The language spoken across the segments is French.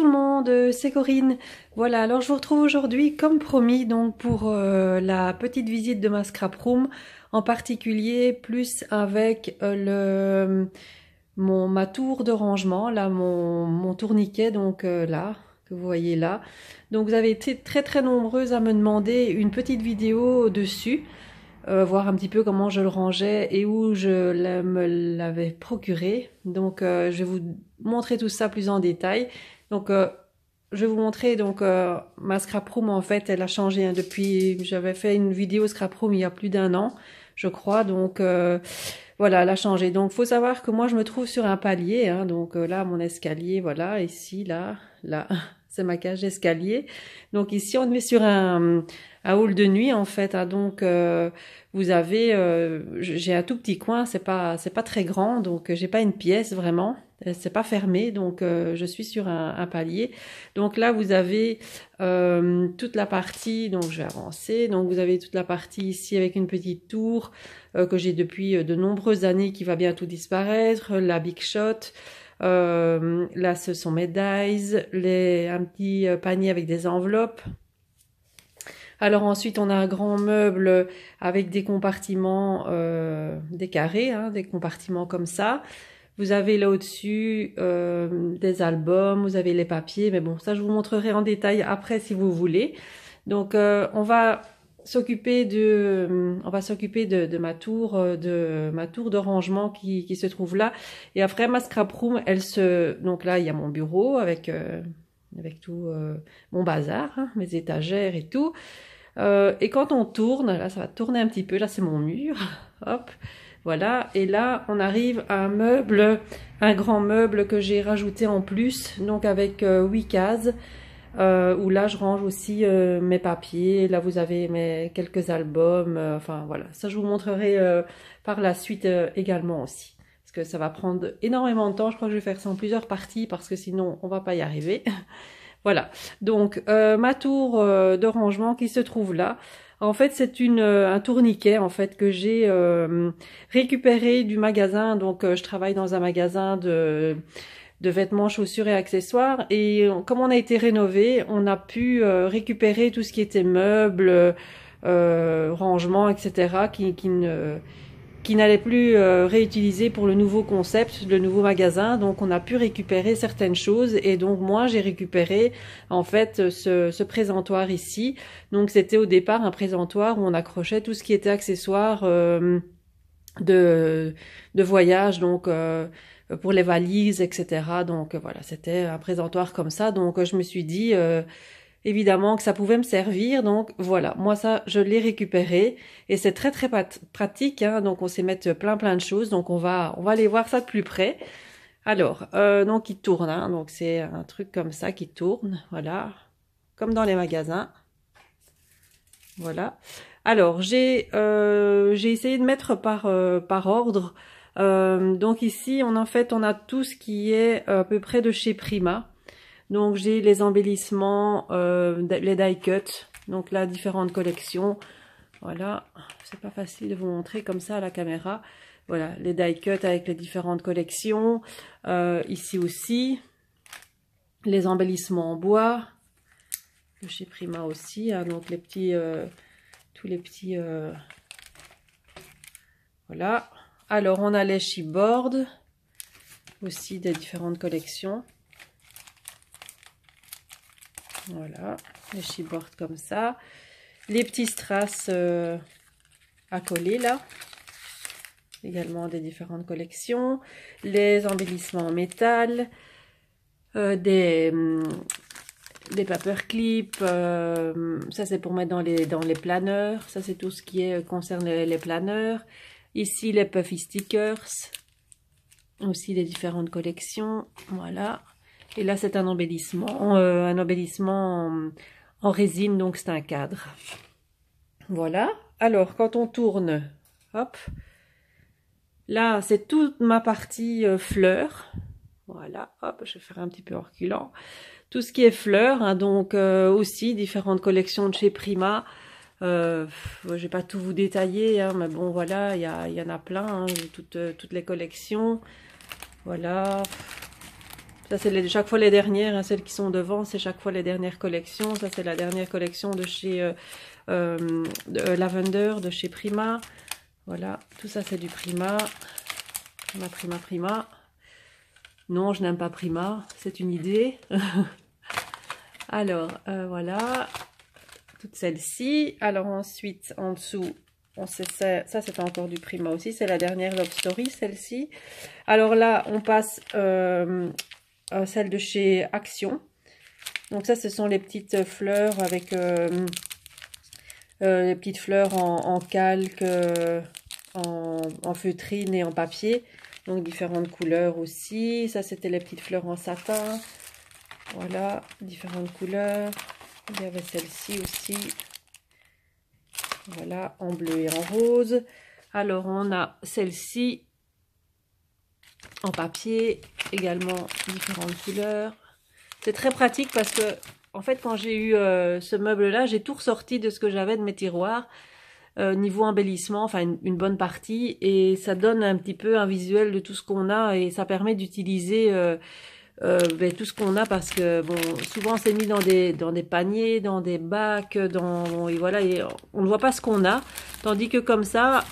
le monde, c'est Corinne. Voilà, alors je vous retrouve aujourd'hui comme promis donc pour la petite visite de ma scrap room, en particulier plus avec ma tour de rangement, là mon tourniquet donc là que vous voyez là. Donc vous avez été très très nombreuses à me demander une petite vidéo dessus. Voir un petit peu comment je le rangeais et où me l'avais procuré. Donc je vais vous montrer tout ça plus en détail. Donc je vais vous montrer donc ma scrap room en fait elle a changé hein, depuis j'avais fait une vidéo scrap room il y a plus d'un an je crois. Donc voilà, elle a changé. Donc faut savoir que moi je me trouve sur un palier hein, donc là mon escalier voilà ici là c'est ma cage d'escalier. Donc ici on est sur un hall de nuit en fait hein, donc vous avez j'ai un tout petit coin, c'est pas très grand, donc j'ai pas une pièce vraiment, c'est pas fermé, donc je suis sur un palier. Donc là vous avez toute la partie, donc je vais avancer, donc vous avez toute la partie ici avec une petite tour que j'ai depuis de nombreuses années qui va bientôt disparaître, la Big Shot. Là ce sont mes dies, un petit panier avec des enveloppes. Alors ensuite on a un grand meuble avec des compartiments, des carrés, hein, des compartiments comme ça. Vous avez là au-dessus des albums, vous avez les papiers, mais bon ça je vous montrerai en détail après si vous voulez. Donc on va s'occuper de ma tour de rangement qui se trouve là. Et après ma scrap room, donc là il y a mon bureau avec tout mon bazar, hein, mes étagères et tout. Et quand on tourne, là ça va tourner un petit peu, là c'est mon mur, hop, voilà. Et là on arrive à un grand meuble que j'ai rajouté en plus, donc avec 8 cases, où là je range aussi mes papiers. Là vous avez quelques albums, enfin voilà, ça je vous montrerai par la suite également aussi. Parce que ça va prendre énormément de temps, je crois que je vais faire ça en plusieurs parties parce que sinon on va pas y arriver. Voilà, donc ma tour de rangement qui se trouve là, en fait c'est un tourniquet en fait que j'ai récupéré du magasin. Donc je travaille dans un magasin de vêtements, chaussures et accessoires, et comme on a été rénové, on a pu récupérer tout ce qui était meubles, rangement, etc. qui n'allait plus réutiliser pour le nouveau concept, le nouveau magasin. Donc on a pu récupérer certaines choses, et donc moi j'ai récupéré en fait ce présentoir ici. Donc c'était au départ un présentoir où on accrochait tout ce qui était accessoires de voyage, donc pour les valises, etc. Donc voilà, c'était un présentoir comme ça. Donc je me suis dit évidemment que ça pouvait me servir, donc voilà, moi ça je l'ai récupéré et c'est très très pratique hein, donc on sait mettre plein de choses. Donc on va aller voir ça de plus près. Alors donc il tourne hein, donc c'est un truc comme ça qui tourne, voilà, comme dans les magasins, voilà. Alors j'ai essayé de mettre par ordre. Donc ici on a tout ce qui est à peu près de chez Prima. Donc j'ai les embellissements, les die cuts, donc là différentes collections. Voilà, c'est pas facile de vous montrer comme ça à la caméra. Voilà, les die cuts avec les différentes collections. Ici aussi, les embellissements en bois, de chez Prima aussi, hein, donc les petits, tous les petits, voilà. Alors on a les chipboards, aussi des différentes collections. Voilà, les chipboards comme ça. Les petits strass à coller là. Également des différentes collections. Les embellissements en métal. Des paperclips. Ça c'est pour mettre dans les planeurs. Ça c'est tout ce qui concerne les planeurs. Ici les puffy stickers. Aussi les différentes collections. Voilà. Et là, c'est un embellissement en résine, donc c'est un cadre. Voilà. Alors, quand on tourne, hop, là, c'est toute ma partie fleurs. Voilà, hop, je vais faire un petit peu en reculant. Tout ce qui est fleurs, hein, donc aussi différentes collections de chez Prima. Je vais pas tout vous détailler, hein, mais bon, voilà, il y en a plein, hein, toutes les collections. Voilà. Ça, c'est chaque fois les dernières, hein, celles qui sont devant, c'est chaque fois les dernières collections. Ça, c'est la dernière collection de chez Lavender, de chez Prima. Voilà, tout ça, c'est du Prima. Prima. Non, je n'aime pas Prima, c'est une idée. Alors, voilà, toutes celles-ci. Alors ensuite, en dessous, ça c'est encore du Prima aussi. C'est la dernière Love Story, celle-ci. Alors là, on passe celle de chez Action. Donc ça, ce sont les petites fleurs avec les petites fleurs en calque, en feutrine et en papier. Donc différentes couleurs aussi. Ça, c'était les petites fleurs en satin. Voilà, différentes couleurs. Il y avait celle-ci aussi. Voilà, en bleu et en rose. Alors, on a celle-ci en papier. Également différentes couleurs. C'est très pratique parce que, en fait, quand j'ai eu ce meuble-là, j'ai tout ressorti de ce que j'avais de mes tiroirs. Niveau embellissement, enfin une bonne partie, et ça donne un petit peu un visuel de tout ce qu'on a, et ça permet d'utiliser tout ce qu'on a, parce que bon, souvent c'est mis dans des paniers, dans des bacs, et voilà, et on ne voit pas ce qu'on a, tandis que comme ça,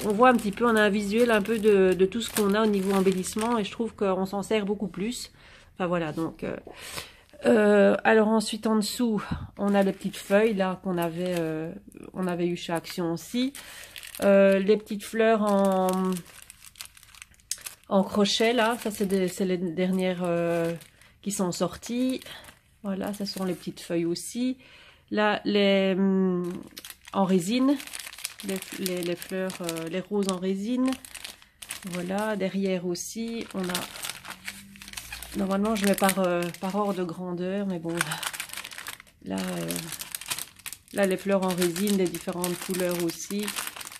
on voit un petit peu, on a un visuel un peu de tout ce qu'on a au niveau embellissement, et je trouve qu'on s'en sert beaucoup plus. Enfin voilà, donc alors ensuite en dessous, on a les petites feuilles là qu'on avait eu chez Action aussi. Les petites fleurs en crochet là, ça c'est les dernières qui sont sorties. Voilà, ça sont les petites feuilles aussi. Là, en résine, les fleurs, les roses en résine. Voilà, derrière aussi, on a... Normalement, je mets par ordre de grandeur, mais bon, là, les fleurs en résine, des différentes couleurs aussi,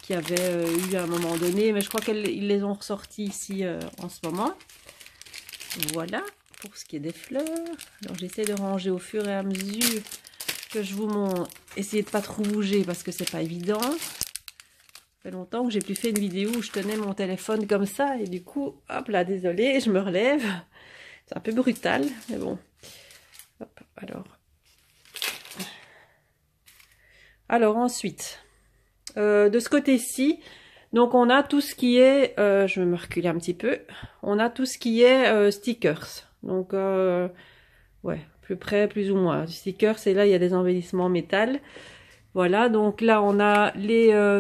qu'il y avait eu à un moment donné, mais je crois qu'ils les ont ressortis ici en ce moment. Voilà, pour ce qui est des fleurs. Alors, j'essaie de ranger au fur et à mesure que je vous montre. Essayez de pas trop bouger parce que c'est pas évident. Ça fait longtemps que j'ai plus fait une vidéo où je tenais mon téléphone comme ça, et du coup, hop là, désolée, je me relève. C'est un peu brutal, mais bon. Hop, alors ensuite, de ce côté-ci, donc on a tout ce qui est, je vais me reculer un petit peu, on a tout ce qui est stickers. Donc, ouais, plus près, plus ou moins. Stickers, et là, il y a des embellissements métal. Voilà, donc là, on a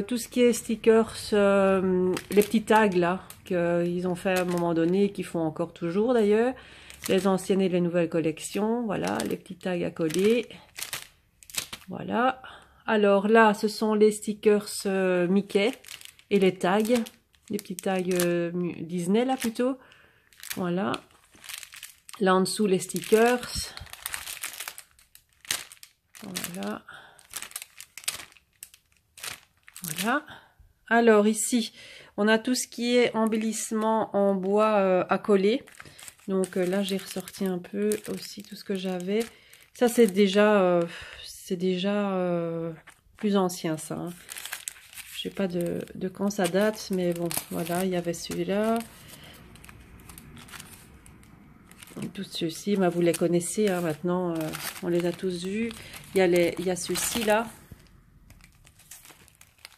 tout ce qui est stickers, les petits tags là, qu'ils ont fait à un moment donné, qu'ils font encore toujours d'ailleurs. Les anciennes et les nouvelles collections, voilà, les petits tags à coller. Voilà. Alors là, ce sont les stickers Mickey et les tags, les petits tags Disney là plutôt. Voilà. Là en dessous, les stickers. Voilà. Voilà. Alors ici, on a tout ce qui est embellissement en bois à coller. Donc là, j'ai ressorti un peu aussi tout ce que j'avais. Ça, c'est déjà plus ancien, ça. Hein. Je sais pas de quand ça date, mais bon, voilà, il y avait celui-là. Tous ceux-ci, bah, vous les connaissez, hein, maintenant, on les a tous vus. Il y a ceux-ci, là.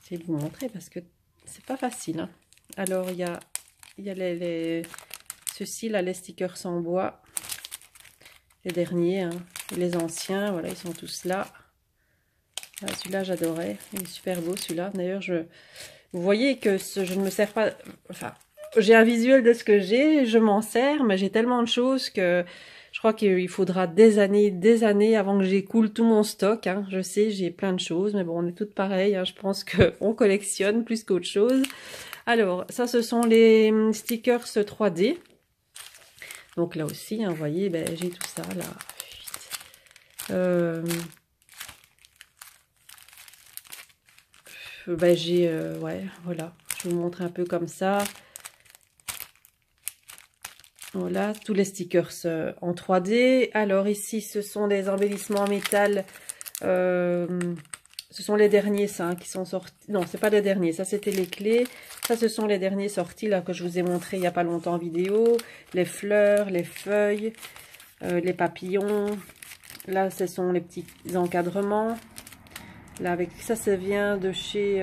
J'essaie de vous montrer parce que c'est pas facile. Hein. Alors, il y a ceux-ci, là, les stickers en bois. Les derniers, hein, les anciens, voilà, ils sont tous là. Ah, celui-là, j'adorais. Il est super beau, celui-là. D'ailleurs, vous voyez que je ne me sers pas... Enfin, j'ai un visuel de ce que j'ai, je m'en sers, mais j'ai tellement de choses que je crois qu'il faudra des années avant que j'écoule tout mon stock. Hein. Je sais, j'ai plein de choses, mais bon, on est toutes pareilles. Hein. Je pense qu'on collectionne plus qu'autre chose. Alors, ça, ce sont les stickers 3D. Donc là aussi, hein, vous voyez, ben, j'ai tout ça, là. Ben, j'ai, ouais, voilà. Je vous montre un peu comme ça. Voilà, tous les stickers en 3D. Alors ici, ce sont des embellissements en métal ce sont les derniers, ça, hein, qui sont sortis. Non, c'est pas les derniers. Ça, c'était les clés. Ça, ce sont les derniers sortis, là, que je vous ai montré il n'y a pas longtemps en vidéo. Les fleurs, les feuilles, les papillons. Là, ce sont les petits encadrements. Là, avec ça vient de chez...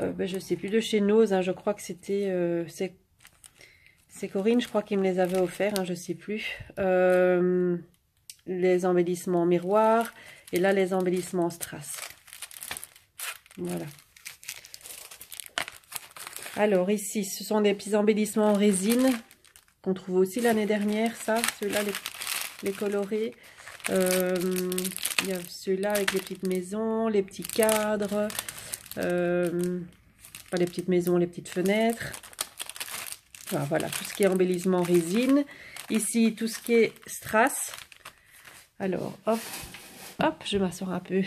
ben, je sais plus, de chez Nose. Hein, je crois que c'était... c'est Corinne, je crois, qui me les avait offerts. Hein, je sais plus. Les embellissements miroirs. Et là, les embellissements strass. Voilà. Alors, ici, ce sont des petits embellissements en résine qu'on trouve aussi l'année dernière, ça. Ceux-là, les colorés. Il y a ceux-là avec les petites maisons, les petits cadres. Pas les petites maisons, les petites fenêtres. Voilà, tout ce qui est embellissement résine. Ici, tout ce qui est strass. Alors, hop. Hop, je m'assois un peu.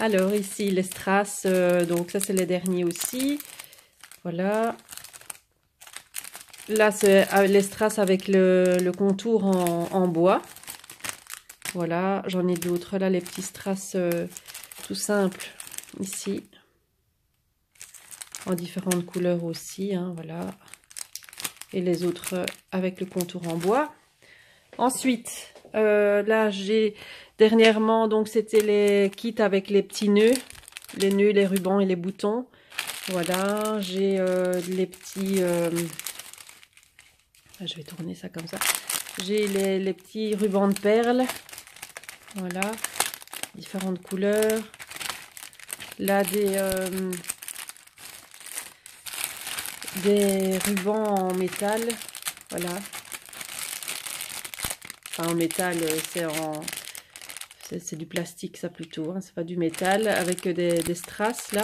Alors, ici, les strass. Donc, ça, c'est les derniers aussi. Voilà. Là, c'est les strass avec le contour en bois. Voilà. J'en ai d'autres. Là, les petits strass tout simples. Ici. En différentes couleurs aussi. Hein, voilà. Et les autres avec le contour en bois. Ensuite, là, j'ai... Dernièrement, donc, c'était les kits avec les petits nœuds, les rubans et les boutons. Voilà, j'ai les petits... je vais tourner ça comme ça. J'ai les petits rubans de perles. Voilà, différentes couleurs. Là, des rubans en métal. Voilà. Enfin, en métal, c'est du plastique, ça, plutôt. Hein, c'est pas du métal, avec des strass, là.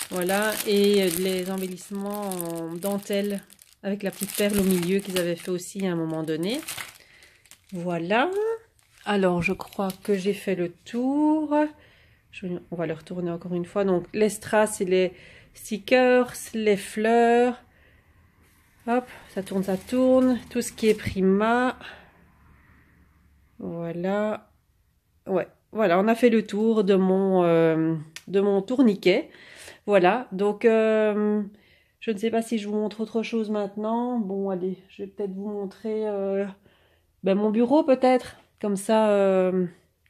Voilà. Et les embellissements en dentelle, avec la petite perle au milieu qu'ils avaient fait aussi à un moment donné. Voilà. Alors, je crois que j'ai fait le tour. On va le retourner encore une fois. Donc, les strass et les stickers, les fleurs. Hop, ça tourne, ça tourne. Tout ce qui est Prima. Voilà. Ouais, voilà, on a fait le tour de mon tourniquet. Voilà, donc je ne sais pas si je vous montre autre chose maintenant. Bon, allez, je vais peut-être vous montrer mon bureau peut-être. Comme ça,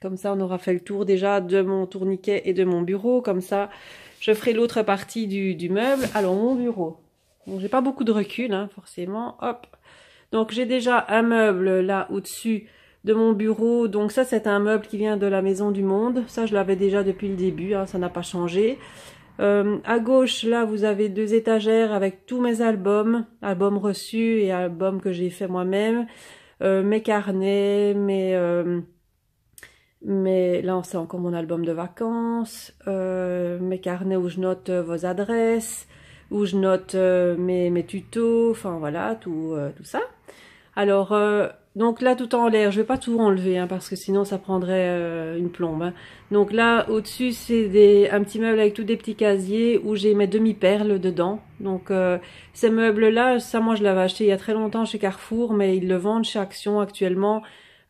on aura fait le tour déjà de mon tourniquet et de mon bureau. Comme ça, je ferai l'autre partie du meuble. Alors, mon bureau. Bon, j'ai pas beaucoup de recul, hein, forcément. Hop. Donc, j'ai déjà un meuble là au-dessus de mon bureau. Donc ça, c'est un meuble qui vient de la Maison du Monde. Ça, je l'avais déjà depuis le début, hein, ça n'a pas changé. À gauche, là, vous avez 2 étagères avec tous mes albums reçus et albums que j'ai fait moi-même, mes carnets, là, c'est encore mon album de vacances, mes carnets où je note vos adresses, où je note mes tutos, enfin voilà, tout ça. Alors, donc là, tout en l'air, je vais pas tout enlever, hein, parce que sinon ça prendrait une plombe. Hein. Donc là, au-dessus, c'est un petit meuble avec tous des petits casiers où j'ai mes demi-perles dedans. Donc ces meubles-là, ça, moi, je l'avais acheté il y a très longtemps chez Carrefour, mais ils le vendent chez Action actuellement.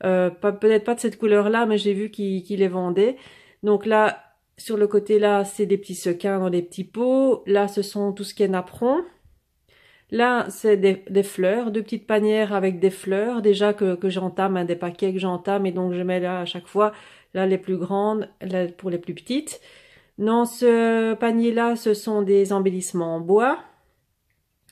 Peut-être pas de cette couleur-là, mais j'ai vu qu'ils les vendaient. Donc là, sur le côté là, c'est des petits sequins dans des petits pots. Là, ce sont tout ce qui est napperon. Là, c'est des fleurs, 2 petites panières avec des fleurs, déjà que j'entame, hein, des paquets que j'entame, et donc je mets là à chaque fois, là les plus grandes, là pour les plus petites. Dans ce panier-là, ce sont des embellissements en bois.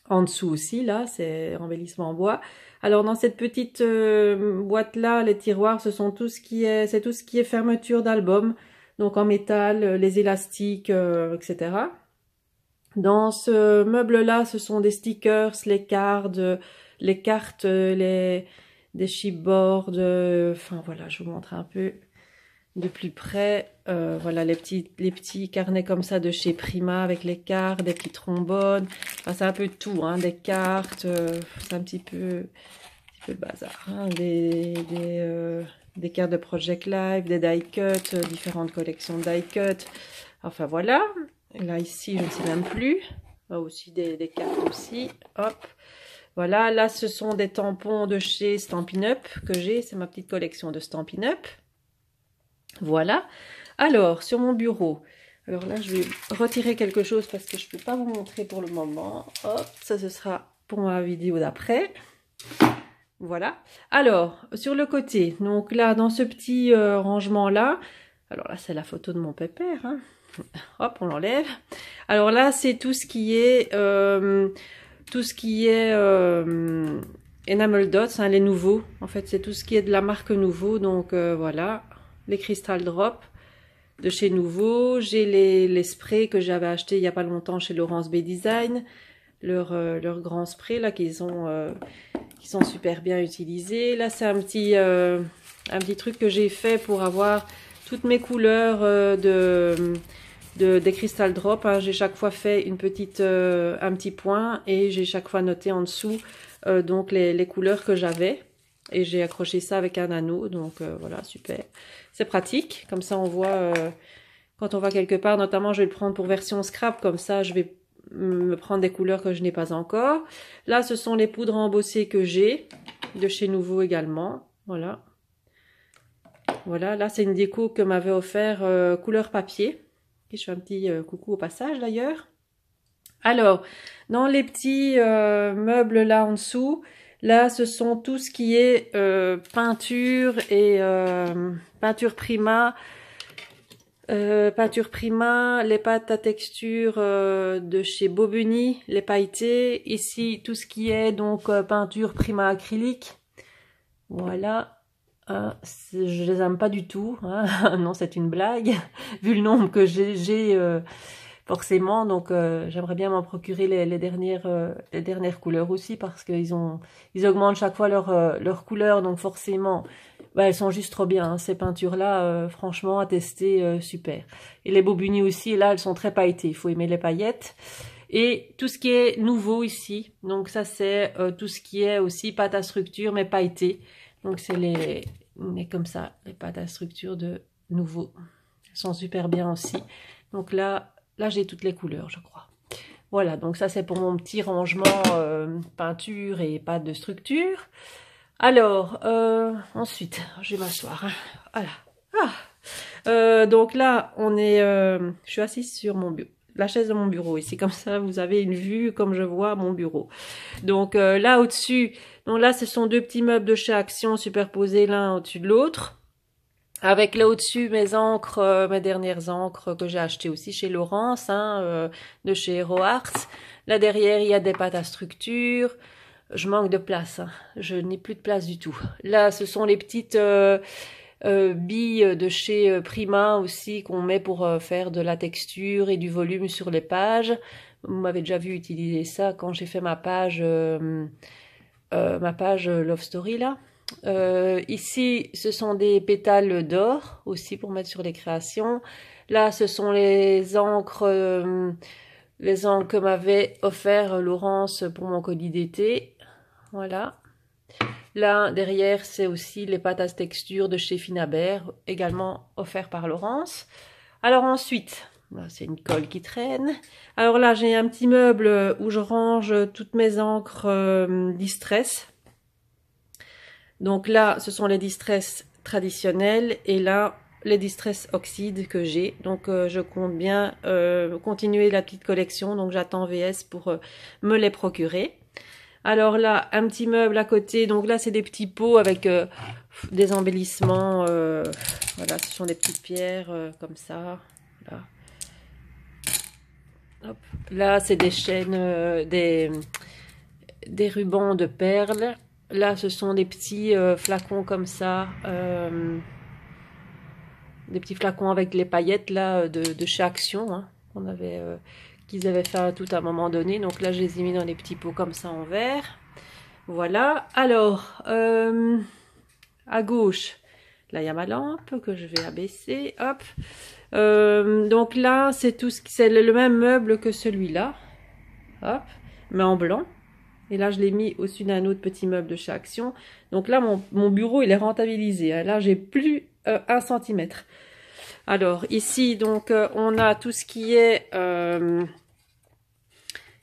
En dessous aussi, là, c'est embellissement en bois. Alors, dans cette petite boîte-là, les tiroirs, c'est tout ce qui est fermeture d'album, donc en métal, les élastiques, etc. Dans ce meuble-là, ce sont des stickers, les cartes, des chipboards, enfin voilà, je vous montre un peu de plus près. Voilà, les petits carnets comme ça de chez Prima avec les cartes, des petits trombones. Enfin, c'est un peu tout, hein, des cartes, c'est un petit peu le bazar. Hein, des cartes de Project Live, des die cuts, différentes collections de die cuts. Enfin voilà. Là, ici, je ne sais même plus. Là aussi, des cartes aussi. Hop. Voilà, là, ce sont des tampons de chez Stampin' Up que j'ai. C'est ma petite collection de Stampin' Up. Voilà. Alors, sur mon bureau, alors là, je vais retirer quelque chose parce que je ne peux pas vous montrer pour le moment. Hop, ça, ce sera pour ma vidéo d'après. Voilà. Alors, sur le côté, donc là, dans ce petit rangement-là, alors là, c'est la photo de mon pépère, hein. Hop, on l'enlève. Alors là, c'est tout ce qui est Enamel Dots, hein, les nouveaux. En fait, c'est tout ce qui est de la marque Nouveau. Donc voilà, les Crystal Drop de chez Nouveau. J'ai les sprays que j'avais achetés il n'y a pas longtemps chez Laurence B Design. Leur grand spray là qui sont super bien utilisés. Là, c'est un petit truc que j'ai fait pour avoir toutes mes couleurs des Crystal Drop, hein. J'ai chaque fois fait un petit point et j'ai chaque fois noté en dessous donc les couleurs que j'avais et j'ai accroché ça avec un anneau, donc voilà, super, c'est pratique, comme ça on voit quand on va quelque part, notamment je vais le prendre pour version scrap, comme ça je vais me prendre des couleurs que je n'ai pas encore. Là ce sont les poudres embossées que j'ai de chez Nouveau également, voilà, là c'est une déco que m'avait offert couleur papier. Je fais un petit coucou au passage d'ailleurs. Alors, dans les petits meubles là en dessous, là ce sont tout ce qui est peinture et peinture prima. Peinture prima, les pâtes à texture de chez Bobuni, les pailletés. Ici, tout ce qui est donc peinture prima acrylique. Voilà. Je les aime pas du tout, hein. Non, c'est une blague, vu le nombre que j'ai forcément, donc j'aimerais bien m'en procurer les dernières couleurs aussi, parce qu'ils augmentent chaque fois leur couleur, donc forcément, bah, elles sont juste trop bien, hein, ces peintures-là, franchement, à tester, super. Et les Bobuni aussi, là, elles sont très pailletées, il faut aimer les paillettes. Et tout ce qui est nouveau ici, donc ça c'est tout ce qui est aussi pâte à structure, mais pailletées. Donc c'est mais comme ça, les pâtes à structure de Nouveau. Elles sont super bien aussi. Donc là j'ai toutes les couleurs, je crois. Voilà, donc ça c'est pour mon petit rangement peinture et pâte de structure. Alors, ensuite, je vais m'asseoir, hein. Voilà. Donc là, je suis assise sur la chaise de mon bureau ici, comme ça vous avez une vue comme je vois mon bureau. Donc là au-dessus, donc là ce sont deux petits meubles de chez Action superposés l'un au-dessus de l'autre, avec là au-dessus mes encres, mes dernières encres que j'ai achetées aussi chez Laurence, hein, de chez Hero Arts. Là derrière il y a des pâtes à structure. Je manque de place, hein. Je n'ai plus de place du tout. Là ce sont les petites billes de chez Prima aussi qu'on met pour faire de la texture et du volume sur les pages. Vous m'avez déjà vu utiliser ça quand j'ai fait ma page Love Story là. Ici ce sont des pétales d'or aussi pour mettre sur les créations. Là ce sont les encres que m'avait offert Laurence pour mon colis d'été. Voilà. Là, derrière, c'est aussi les pâtes à texture de chez Finabert, également offert par Laurence. Alors ensuite, c'est une colle qui traîne. Alors là, j'ai un petit meuble où je range toutes mes encres Distress. Donc là, ce sont les Distress traditionnels et là, les Distress Oxyde que j'ai. Donc je compte bien continuer la petite collection, donc j'attends VS pour me les procurer. Alors là, un petit meuble à côté. Donc là, c'est des petits pots avec des embellissements. Voilà, ce sont des petites pierres comme ça. Là, hop. Là c'est des chaînes, des rubans de perles. Là, ce sont des petits flacons comme ça. Des petits flacons avec les paillettes là de chez Action, hein, qu'ils avaient fait tout à un moment donné. Donc là, je les ai mis dans des petits pots comme ça en verre. Voilà. Alors, à gauche, là, il y a ma lampe que je vais abaisser. Hop. Donc là, c'est le même meuble que celui-là. Hop. Mais en blanc. Et là, je l'ai mis au-dessus d'un autre petit meuble de chez Action. Donc là, mon bureau, il est rentabilisé, hein. Là, j'ai plus 1 cm. Alors, ici, donc, on a tout ce qui est...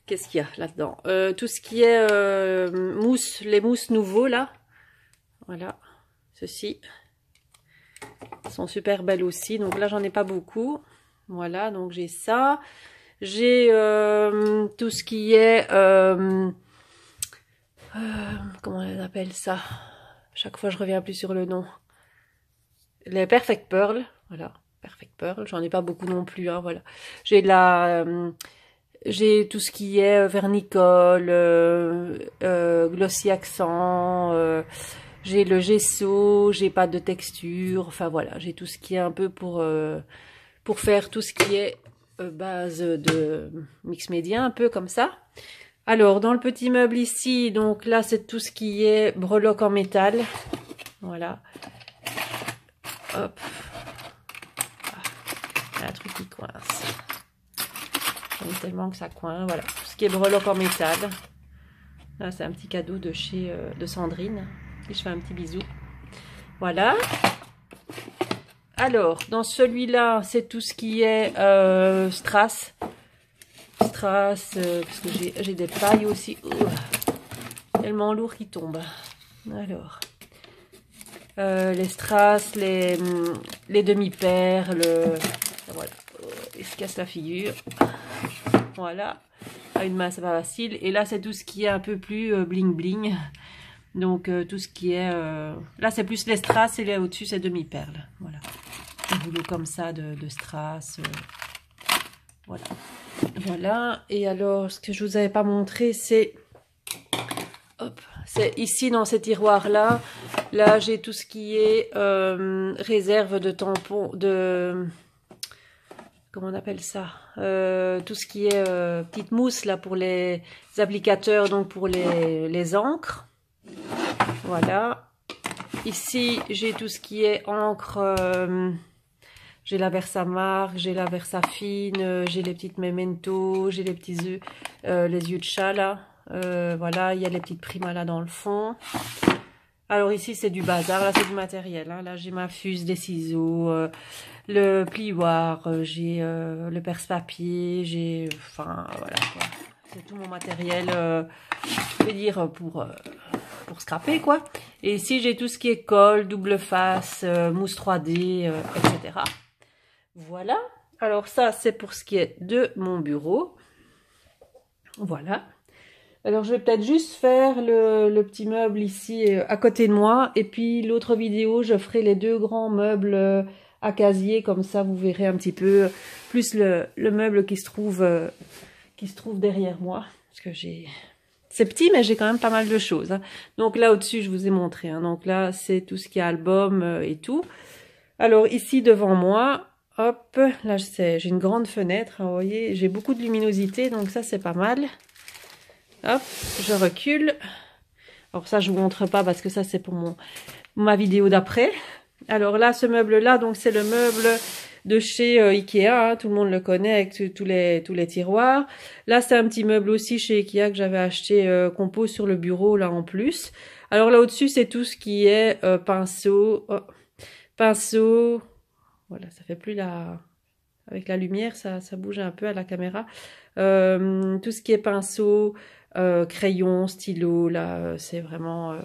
qu'est-ce qu'il y a là-dedans? Tout ce qui est mousse, les mousses nouveaux, là. Voilà, ceci. Elles sont super belles aussi. Donc là, j'en ai pas beaucoup. Voilà, donc j'ai ça. J'ai tout ce qui est... comment on appelle ça? Chaque fois, je reviens plus sur le nom. Les Perfect Pearl. Voilà, Perfect Pearl. J'en ai pas beaucoup non plus. Hein, voilà. J'ai de la... j'ai tout ce qui est vernicole, glossy accent, j'ai le gesso, j'ai pas de texture, enfin voilà, j'ai tout ce qui est un peu pour faire tout ce qui est base de mix média, un peu comme ça. Alors, dans le petit meuble ici, donc là, c'est tout ce qui est breloque en métal. Voilà. Hop. Ah, il y a un truc qui coince. J'aime tellement que ça coince. Voilà, tout ce qui est breloque en métal. Là, c'est un petit cadeau de chez de Sandrine. Et je fais un petit bisou. Voilà. Alors, dans celui-là, c'est tout ce qui est strass. Strass, parce que j'ai des pailles aussi. Tellement lourd qui tombe. Alors, les strass, les demi-perles. Voilà, il se casse la figure. Voilà. À une main, c'est pas facile. Et là, c'est tout ce qui est un peu plus bling bling. Donc, tout ce qui est... là, c'est plus les strass et là, au-dessus, c'est demi-perles. Voilà. Un boulot comme ça de strass. Voilà. Voilà. Et alors, ce que je vous avais pas montré, c'est... Hop. C'est ici, dans ces tiroirs-là. Là, j'ai tout ce qui est réserve de tampons, de... Comment on appelle ça? Tout ce qui est petite mousse, là, pour les applicateurs, donc pour les encres. Voilà. Ici, j'ai tout ce qui est encre. J'ai la Versamark, j'ai la Versafine, j'ai les petites Memento, j'ai les petits yeux, les yeux de chat là. Voilà, il y a les petites Prima là dans le fond. Alors ici, c'est du bazar, là c'est du matériel. Hein. Là, j'ai ma fuse, des ciseaux, le plioir, j'ai le perce-papier, j'ai... Enfin, voilà quoi. C'est tout mon matériel, je vais dire, pour scraper quoi. Et ici j'ai tout ce qui est colle, double face, mousse 3D, etc. Voilà. Alors ça c'est pour ce qui est de mon bureau. Voilà. Alors je vais peut-être juste faire le petit meuble ici à côté de moi. Et puis l'autre vidéo je ferai les deux grands meubles à casier. Comme ça vous verrez un petit peu plus le meuble qui se trouve derrière moi. Parce que j'ai... C'est petit, mais j'ai quand même pas mal de choses. Hein. Donc là, au-dessus, je vous ai montré. Hein. Donc là, c'est tout ce qui est album et tout. Alors ici, devant moi, hop, là, j'ai une grande fenêtre. Hein, vous voyez, j'ai beaucoup de luminosité, donc ça, c'est pas mal. Hop, je recule. Alors ça, je vous montre pas parce que ça, c'est pour ma vidéo d'après. Alors là, ce meuble-là, donc c'est le meuble de chez Ikea, hein, tout le monde le connaît avec tous les tiroirs. Là, c'est un petit meuble aussi chez Ikea que j'avais acheté qu'on pose sur le bureau là en plus. Alors là au-dessus, c'est tout ce qui est pinceau, pinceau. Voilà, ça fait plus la... Avec la lumière, ça bouge un peu à la caméra. Tout ce qui est pinceau, crayon, stylo, là, c'est vraiment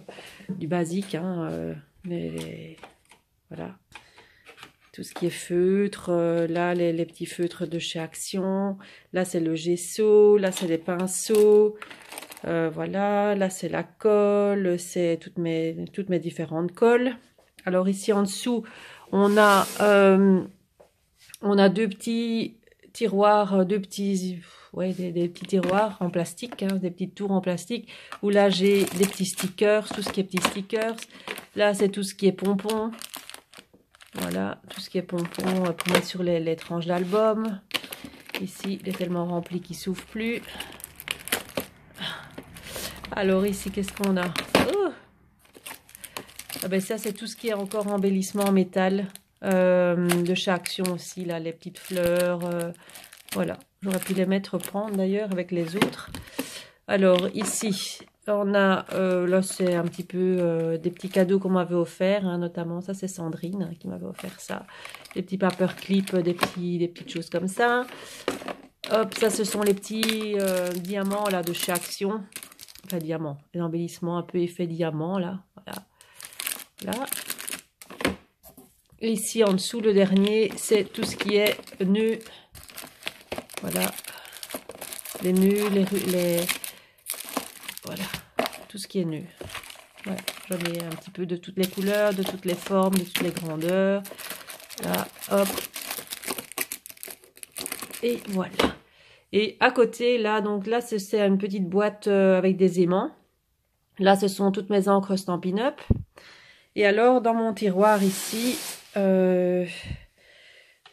du basique. Hein, voilà. Tout ce qui est feutre, là les petits feutres de chez Action, là c'est le gesso, là c'est les pinceaux, voilà, là c'est la colle, c'est toutes mes différentes colles. Alors ici en dessous, on a deux petits tiroirs, des petits tiroirs en plastique, hein, des petites tours en plastique, où là j'ai des petits stickers, tout ce qui est petits stickers, là c'est tout ce qui est pompons. Voilà, tout ce qui est pompons pour mettre sur les tranches d'album. Ici, il est tellement rempli qu'il ne s'ouvre plus. Alors ici, qu'est-ce qu'on a? Oh, ah ben ça, c'est tout ce qui est encore embellissement en métal. De chez Action aussi, là, les petites fleurs. Voilà, j'aurais pu les prendre d'ailleurs avec les autres. Alors ici... On a, là c'est un petit peu des petits cadeaux qu'on m'avait offert, hein, notamment ça c'est Sandrine qui m'avait offert ça. Des petits paperclips, des petites choses comme ça. Hop, ça ce sont les petits diamants là de chez Action. Enfin diamants, les embellissements un peu effet diamant là. Voilà. Là. Et ici en dessous, le dernier, c'est tout ce qui est nœuds. Voilà. Les nœuds, voilà. Tout ce qui est nœuds. Voilà. J'en ai un petit peu de toutes les couleurs, de toutes les formes, de toutes les grandeurs. Là, hop. Et voilà. Et à côté, là, donc là, c'est une petite boîte avec des aimants. Là, ce sont toutes mes encres Stampin' Up. Et alors, dans mon tiroir ici,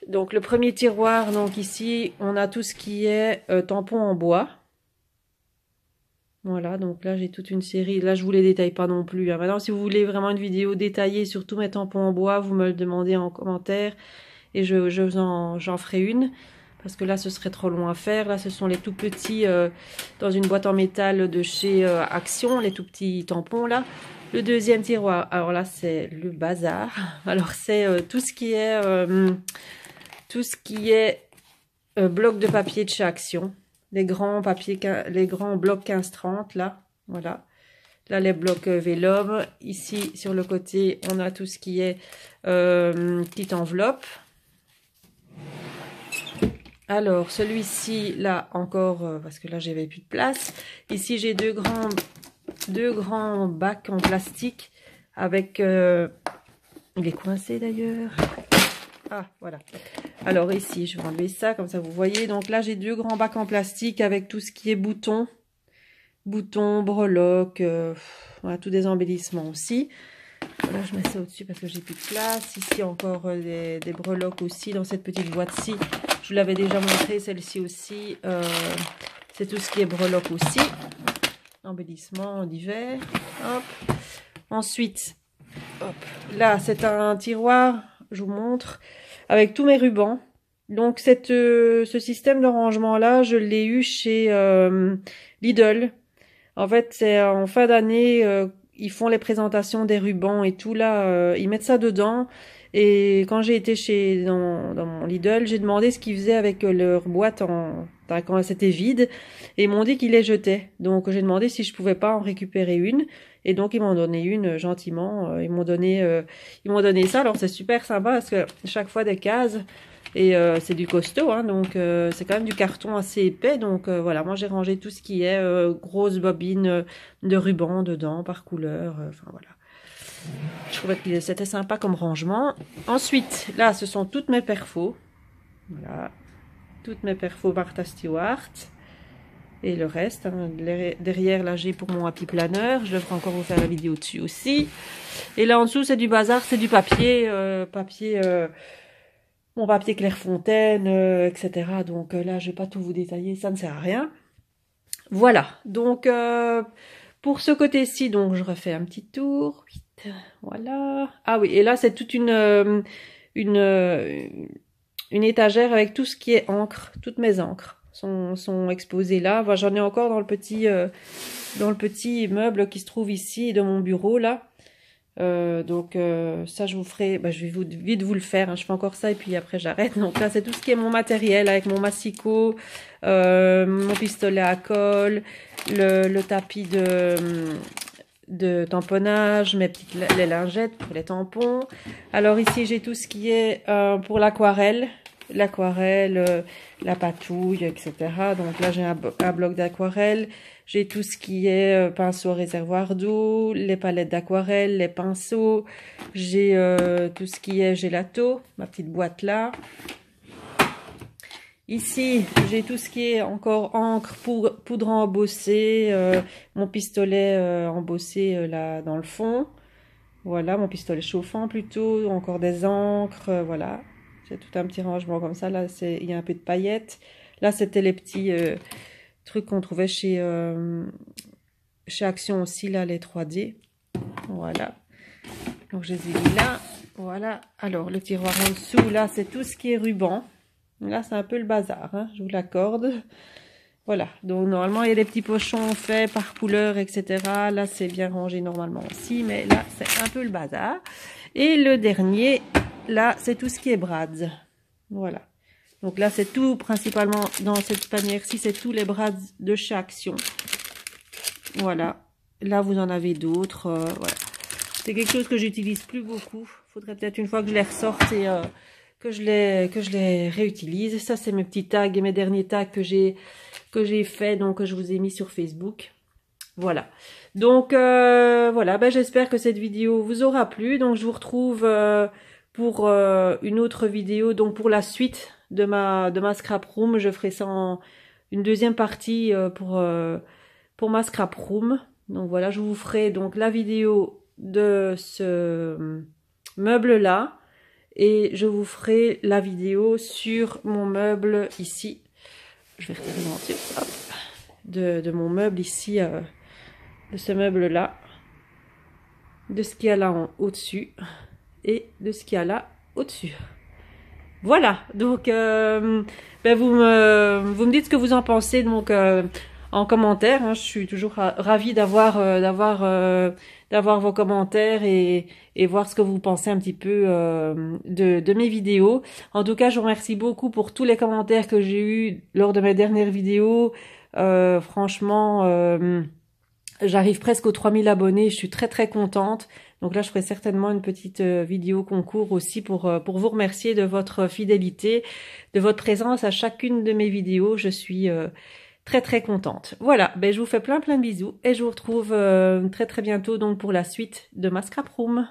donc le premier tiroir, donc ici, on a tout ce qui est tampons en bois. Voilà, donc là, j'ai toute une série. Là, je vous les détaille pas non plus. Hein. Maintenant, si vous voulez vraiment une vidéo détaillée sur tous mes tampons en bois, vous me le demandez en commentaire. Et j'en ferai une. Parce que là, ce serait trop long à faire. Là, ce sont les tout petits dans une boîte en métal de chez Action, les tout petits tampons là. Le deuxième tiroir, alors là, c'est le bazar. Alors, c'est tout ce qui est bloc de papier de chez Action. Les grands papiers, les grands blocs 15-30 là. Voilà. Là, les blocs vélum. Ici, sur le côté, on a tout ce qui est petite enveloppe. Alors, celui-ci, là, encore, parce que là, j'avais plus de place. Ici, j'ai deux grands bacs en plastique avec... il est coincé, d'ailleurs. Ah, voilà. Alors, ici, je vais enlever ça, comme ça, vous voyez. Donc là, j'ai deux grands bacs en plastique avec tout ce qui est boutons. Boutons, breloques, voilà, tous des embellissements aussi. Là, je mets ça au-dessus parce que j'ai plus de place. Ici, encore des breloques aussi dans cette petite boîte-ci. Je vous l'avais déjà montré, celle-ci aussi. C'est tout ce qui est breloque aussi. Embellissement d'hiver. Hop. Ensuite, hop. Là, c'est un tiroir, je vous montre, avec tous mes rubans. Donc, ce système de rangement-là, je l'ai eu chez Lidl. En fait, c'est en fin d'année, ils font les présentations des rubans et tout. Là, ils mettent ça dedans. Et quand j'ai été dans mon Lidl, j'ai demandé ce qu'ils faisaient avec leur boîte quand c'était vide. Et ils m'ont dit qu'ils les jetaient. Donc j'ai demandé si je pouvais pas en récupérer une. Et donc ils m'ont donné une gentiment. Ils m'ont donné ça. Alors c'est super sympa parce que chaque fois des cases. Et c'est du costaud, hein, donc c'est quand même du carton assez épais. Donc voilà, moi j'ai rangé tout ce qui est grosse bobine de ruban dedans par couleur. Enfin voilà. Je trouvais que c'était sympa comme rangement. Ensuite, là, ce sont toutes mes perfos. Voilà. Toutes mes perfos Martha Stewart. Et le reste. Hein. Derrière, là, j'ai pour mon Happy Planner. Je devrais encore vous faire la vidéo dessus aussi. Et là, en dessous, c'est du bazar. C'est du papier. Mon papier Clairefontaine, etc. Donc là, je vais pas tout vous détailler. Ça ne sert à rien. Voilà. Donc, pour ce côté-ci, donc, je refais un petit tour. Voilà. Ah oui, et là, c'est toute une étagère avec tout ce qui est encre. Toutes mes encres sont exposées là. Enfin, j'en ai encore dans le petit meuble qui se trouve ici, de mon bureau, là. Donc, ça, je vous ferai... Bah, je vais vite vous le faire. Hein. Je fais encore ça et puis après, j'arrête. Donc là, c'est tout ce qui est mon matériel avec mon massicot, mon pistolet à colle, le tapis de tamponnage, les lingettes pour les tampons. Alors ici, j'ai tout ce qui est pour l'aquarelle, la patouille, etc. Donc là, j'ai un bloc d'aquarelle. J'ai tout ce qui est pinceau réservoir d'eau, les palettes d'aquarelle, les pinceaux. J'ai tout ce qui est gelato, ma petite boîte là. Ici, j'ai tout ce qui est encore encre, poudre embossée, mon pistolet embossé là dans le fond. Voilà, mon pistolet chauffant plutôt, encore des encres, voilà. J'ai tout un petit rangement comme ça. Là, il y a un peu de paillettes. Là, c'était les petits trucs qu'on trouvait chez Action aussi, là, les 3D. Voilà. Donc, je les ai mis là. Voilà. Alors, le tiroir en dessous, là, c'est tout ce qui est ruban. Là, c'est un peu le bazar, hein, je vous l'accorde. Voilà, donc normalement, il y a des petits pochons faits par couleur, etc. Là, c'est bien rangé normalement aussi, mais là, c'est un peu le bazar. Et le dernier, là, c'est tout ce qui est brads. Voilà. Donc là, c'est tout, principalement, dans cette panière-ci, c'est tous les brads de chez Action. Voilà. Là, vous en avez d'autres, voilà. C'est quelque chose que j'utilise plus beaucoup. Faudrait peut-être une fois que je les ressorte et que je les réutilise. Et ça, c'est mes petits tags et mes derniers tags que j'ai fait, donc que je vous ai mis sur Facebook. Voilà. Donc voilà, ben, j'espère que cette vidéo vous aura plu. Donc je vous retrouve pour une autre vidéo, donc pour la suite de ma scrap room. Je ferai ça en une deuxième partie pour ma scrap room. Donc voilà, je vous ferai donc la vidéo de ce meuble là et je vous ferai la vidéo sur mon meuble ici. Je vais retirer mon dessus, hop, de mon meuble ici, de ce meuble là, de ce qu'il y a là en au-dessus et de ce qu'il y a là au-dessus. Voilà, donc ben vous me dites ce que vous en pensez, donc en commentaire, hein. Je suis toujours ravie d'avoir vos commentaires et voir ce que vous pensez un petit peu de mes vidéos. En tout cas, je vous remercie beaucoup pour tous les commentaires que j'ai eus lors de mes dernières vidéos. Franchement, j'arrive presque aux 3000 abonnés, je suis très très contente. Donc là, je ferai certainement une petite vidéo concours aussi pour vous remercier de votre fidélité, de votre présence à chacune de mes vidéos. Je suis très très contente. Voilà, ben je vous fais plein de bisous et je vous retrouve très très bientôt donc pour la suite de ma scrap room.